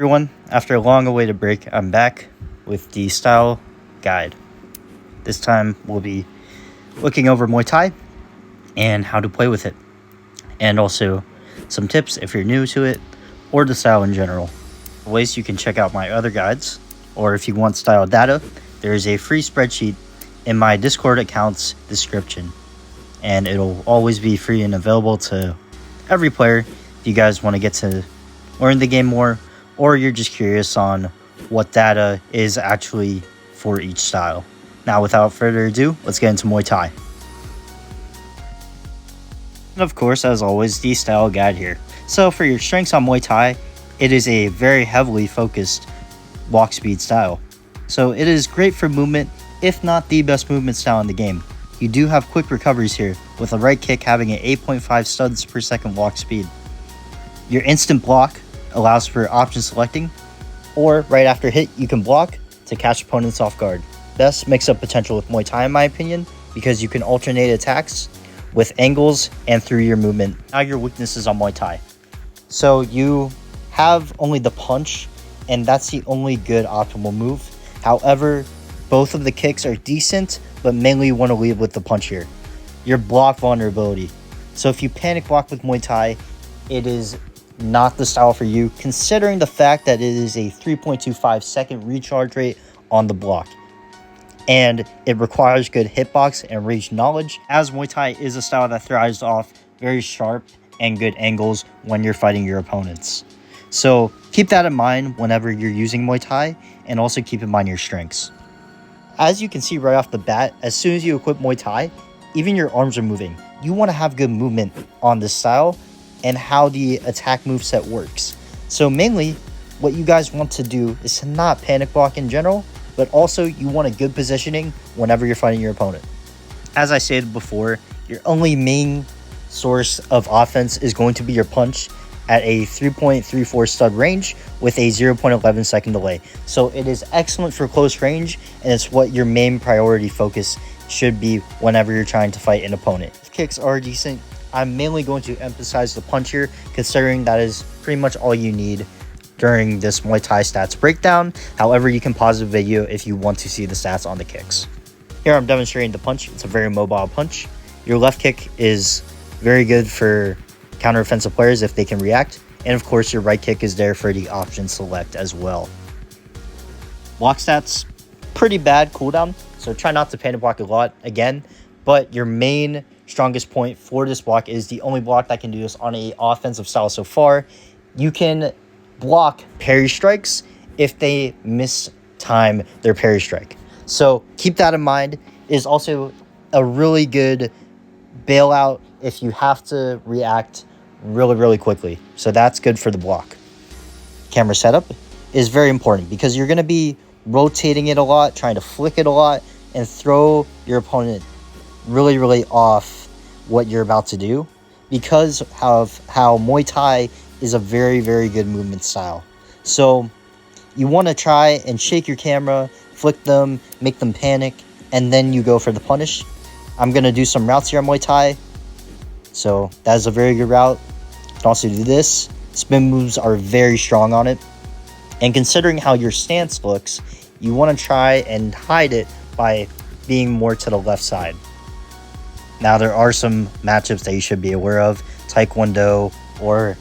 Everyone, after a long awaited break, I'm back with the style guide. This time we'll be looking over Muay Thai and how to play with it, and also some tips if you're new to it or the style in general. Ways you can check out my other guides, or if you want style data, there is a free spreadsheet in my Discord account's description, and it'll always be free and available to every player if you guys want to get to learn the game more, or you're just curious on what data is actually for each style. Now, without further ado, let's get into Muay Thai. And of course, as always, the style guide here. So for your strengths on Muay Thai, it is a very heavily focused walk speed style. So it is great for movement, if not the best movement style in the game. You do have quick recoveries here, with a right kick having an 8.5 studs per second walk speed. Your instant block allows for option selecting, or right after hit you can block to catch opponents off guard. Best mix-up potential with Muay Thai in my opinion, because you can alternate attacks with angles and through your movement. Now your weaknesses on Muay Thai. So you have only the punch, and that's the only good optimal move. However, both of the kicks are decent, but mainly you want to lead with the punch here. Your block vulnerability. So if you panic block with Muay Thai, it is not the style for you, considering the fact that it is a 3.25 second recharge rate on the block, and it requires good hitbox and range knowledge, as Muay Thai is a style that thrives off very sharp and good angles when you're fighting your opponents. So keep that in mind whenever you're using Muay Thai, and also keep in mind your strengths. As you can see right off the bat, as soon as you equip Muay Thai, even your arms are moving. You want to have good movement on this style and how the attack moveset works. So mainly, what you guys want to do is to not panic block in general, but also you want a good positioning whenever you're fighting your opponent. As I stated before, your only main source of offense is going to be your punch at a 3.34 stud range with a 0.11 second delay. So it is excellent for close range, and it's what your main priority focus should be whenever you're trying to fight an opponent. If kicks are decent, I'm mainly going to emphasize the punch here, considering that is pretty much all you need during this Muay Thai stats breakdown. However, you can pause the video if you want to see the stats on the kicks. Here I'm demonstrating the punch. It's a very mobile punch. Your left kick is very good for counter-offensive players if they can react. And of course, your right kick is there for the option select as well. Block stats, pretty bad cooldown, so try not to panic block a lot again. But your main strongest point for this block is the only block that can do this on a offensive style so far. You can block parry strikes if they mistime their parry strike. So keep that in mind. It is also a really good bailout if you have to react really quickly. So that's good for the block. Camera setup is very important because you're going to be rotating it a lot, trying to flick it a lot, and throw your opponent really off what you're about to do, because of how Muay Thai is a very good movement style. So you want to try and shake your camera, flick them, make them panic, and then you go for the punish. I'm going to do some routes here on Muay Thai. So that is a very good route. You can also do this. Spin moves are very strong on it. And considering how your stance looks, you want to try and hide it by being more to the left side. Now, there are some matchups that you should be aware of. Taekwondo or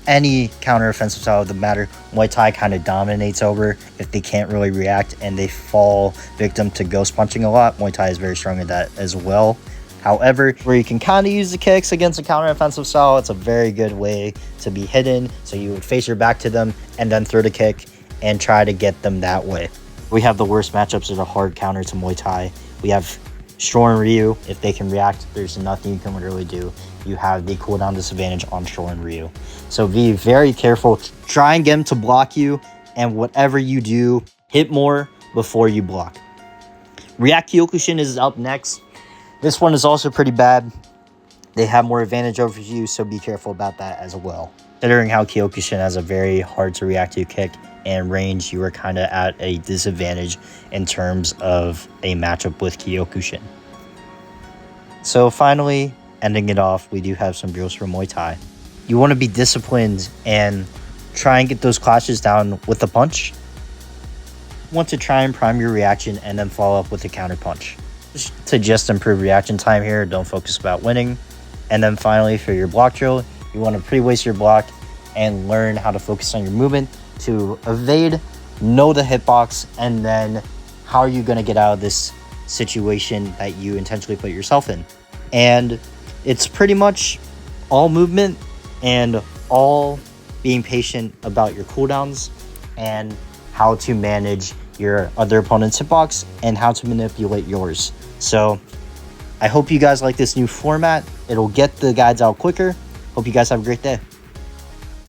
any counter-offensive style, doesn't matter. Muay Thai kind of dominates over if they can't really react and they fall victim to ghost punching a lot. Muay Thai is very strong at that as well. However, where you can kind of use the kicks against a counter-offensive style, it's a very good way to be hidden. So you would face your back to them and then throw the kick and try to get them that way. We have the worst matchups as a hard counter to Muay Thai. We have Shore and Ryu. If they can react, there's nothing you can really do. You have the cooldown disadvantage on Shore and Ryu. So be very careful. Try and get them to block you, and whatever you do, hit more before you block. React Kyokushin is up next. This one is also pretty bad. They have more advantage over you, so be careful about that as well. Considering how Kyokushin has a very hard to react to kick and range, you are kind of at a disadvantage in terms of a matchup with Kyokushin. So finally, ending it off, we do have some drills for Muay Thai. You want to be disciplined and try and get those clashes down with a punch. Want to try and prime your reaction and then follow up with a counter punch to just improve reaction time here. Don't focus about winning. And then finally, for your block drill, you want to pre-waste your block and learn how to focus on your movement to evade, know the hitbox, and then how are you going to get out of this situation that you intentionally put yourself in. And it's pretty much all movement and all being patient about your cooldowns and how to manage your other opponent's hitbox and how to manipulate yours. So I hope you guys like this new format. It'll get the guides out quicker. Hope you guys have a great day.